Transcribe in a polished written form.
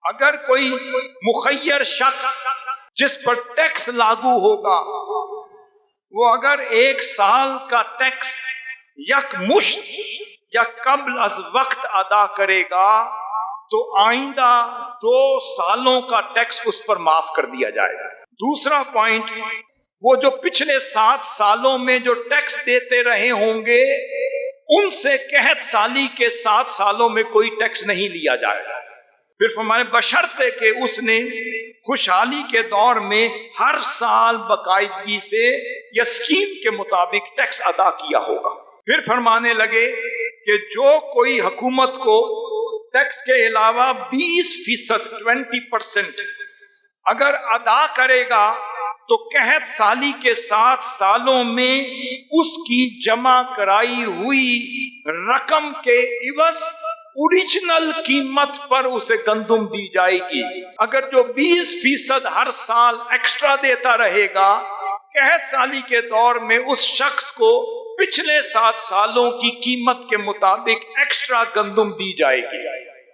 اگر کوئی مخیر شخص جس پر ٹیکس لاگو ہوگا وہ اگر 1 سال کا ٹیکس یک مشت یا قبل از وقت ادا کرے گا تو آئندہ 2 سالوں کا ٹیکس اس پر معاف کر دیا جائے گا۔ دوسرا پوائنٹ، وہ جو پچھلے 7 سالوں میں جو ٹیکس دیتے رہے ہوں گے ان سے قحط سالی کے 7 سالوں میں کوئی ٹیکس نہیں لیا جائے گا۔ پھر فرمایا بشرطے کہ اس نے خوشحالی کے دور میں ہر سال باقاعدگی سے یا اسکیم کے مطابق ٹیکس ادا کیا ہوگا۔ پھر فرمانے لگے کہ جو کوئی حکومت کو ٹیکس کے علاوہ 20% 20% اگر ادا کرے گا تو قحط سالی کے 7 سالوں میں اس کی جمع کرائی ہوئی رقم کے عوض اوریجنل قیمت پر اسے گندم دی جائے گی۔ اگر جو 20% ہر سال ایکسٹرا دیتا رہے گا قحط سالی کے دور میں اس شخص کو پچھلے 7 سالوں کی قیمت کے مطابق ایکسٹرا گندم دی جائے گی۔